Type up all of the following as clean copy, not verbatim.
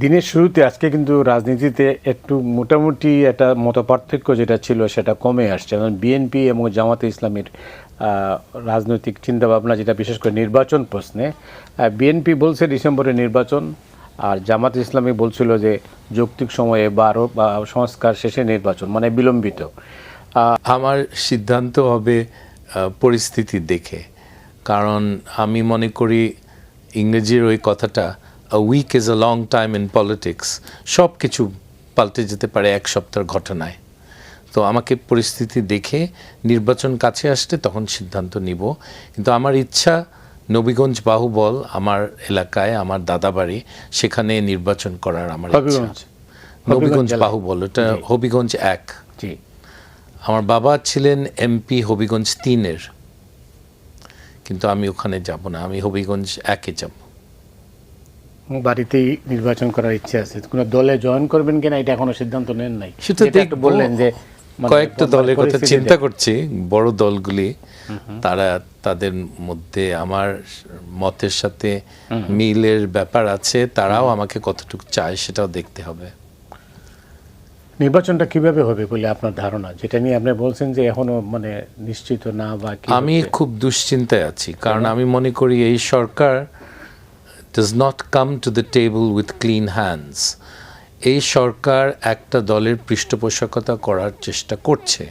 দিনের শুরুতে আজকে কিন্তু রাজনীতিতে একটু মোটামুটি একটা মতপার্থক্য যেটা ছিল সেটা কমে আসছে, কারণ বিএনপি এবং জামাতে ইসলামের রাজনৈতিক চিন্তাভাবনা, যেটা বিশেষ করে নির্বাচন প্রশ্নে, বিএনপি বলছে ডিসেম্বরে নির্বাচন, আর জামাতে ইসলামী বলছিল যে যৌক্তিক সময়ে বা সংস্কার শেষে নির্বাচন, মানে বিলম্বিত। আমার সিদ্ধান্ত হবে পরিস্থিতি দেখে, কারণ আমি মনে করি ইংরেজির ওই কথাটা a week is a long time in politics, সব কিছু পাল্টে যেতে পারে এক সপ্তাহের ঘটনায়। তো আমাকে পরিস্থিতি দেখে নির্বাচন কাছে আসলে তখন সিদ্ধান্ত নিব। কিন্তু আমার ইচ্ছা নবীগঞ্জ বাহুবল আমার এলাকায়, আমার দাদাবাড়ি, সেখানে নির্বাচন করার আমার ইচ্ছা। নবীগঞ্জ বাহুবল, এটা হবিগঞ্জ 1। জি, আমার বাবা ছিলেন এমপি হবিগঞ্জ 3-এর, কিন্তু আমি ওখানে যাব না, আমি হবিগঞ্জ 1-এ যাব। বাড়িতেই নির্বাচন করার ইচ্ছে আছে। কোনো দলে জয়েন করবেন কিনা এটা এখনো সিদ্ধান্ত নেন নাই? সেটা একটু বললেন যে কয়েকটা দলের কথা চিন্তা করছি, বড় দলগুলি, তারা তাদের মধ্যে আমার মতের সাথে মিলের ব্যাপার আছে, তারাও আমাকে কতটুকু চায় সেটাও দেখতে হবে। নির্বাচনটা কিভাবে হবে বলে আপনার ধারণা, যেটা নিয়ে আপনি বলছেন যে এখনো মানে নিশ্চিত না, বা আমি খুব দুশ্চিন্তায় আছি, কারণ আমি মনে করি এই সরকার does not come to the table with clean hands. এই সরকার একটা দলের পৃষ্ঠপোষকতা করার চেষ্টা করছে।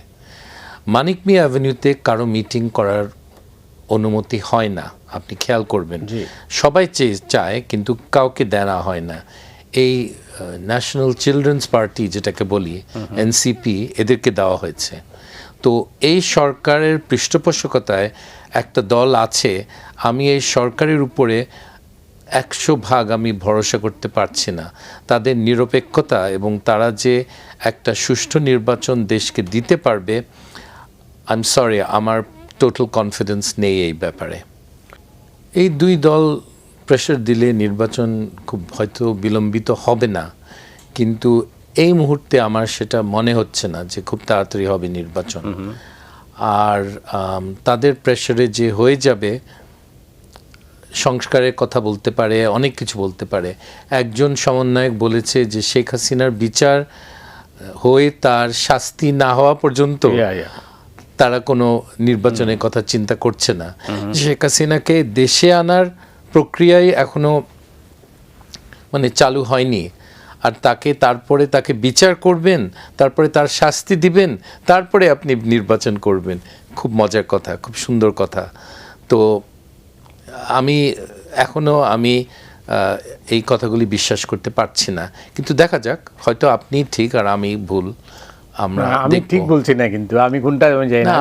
মানিক মিয়া অ্যাভিনিউতে কারো মিটিং করার অনুমতি হয় না, আপনি খেয়াল করবেন। সবাই চায় কিন্তু কাউকে দেওয়া হয় না। এই ন্যাশনাল চিলড্রেন্স পার্টি যেটাকে বলি, এনসিপি, এদেরকে দেওয়া হয়েছে। তো এই সরকারের পৃষ্ঠপোষকতায় একটা দল আছে, আমি এই সরকারের উপরে 100% আমি ভরসা করতে পারছি না। তাদের নিরপেক্ষতা এবং তারা যে একটা সুষ্ঠু নির্বাচন দেশকে দিতে পারবে, আই এম সরি, আমার টোটাল কনফিডেন্স নেই এই ব্যাপারে। এই দুই দল প্রেশার দিলে নির্বাচন খুব হয়তো বিলম্বিত হবে না, কিন্তু এই মুহূর্তে আমার সেটা মনে হচ্ছে না যে খুব তাড়াতাড়ি হবে নির্বাচন। আর তাদের প্রেশারে যে হয়ে যাবে, সংস্কারের কথা বলতে পারে, অনেক কিছু বলতে পারে। একজন সমন্বয়ক বলেছে যে শেখ হাসিনার বিচার হয়ে তার শাস্তি না হওয়া পর্যন্ত তারা কোনো নির্বাচনের কথা চিন্তা করছে না। শেখ হাসিনাকে দেশে আনার প্রক্রিয়ায় এখনো মানে চালু হয়নি, আর তারপরে তাকে বিচার করবেন, তারপরে তার শাস্তি দিবেন, তারপরে আপনি নির্বাচন করবেন। খুব মজার কথা, খুব সুন্দর কথা। তো আমি এই কথাগুলি বিশ্বাস করতে পারছি না, কিন্তু দেখা যাক, হয়তো আপনি ঠিক আর আমি ভুল। আমি ঠিক বলছি না, কিন্তু আমি কোনটা জানি না।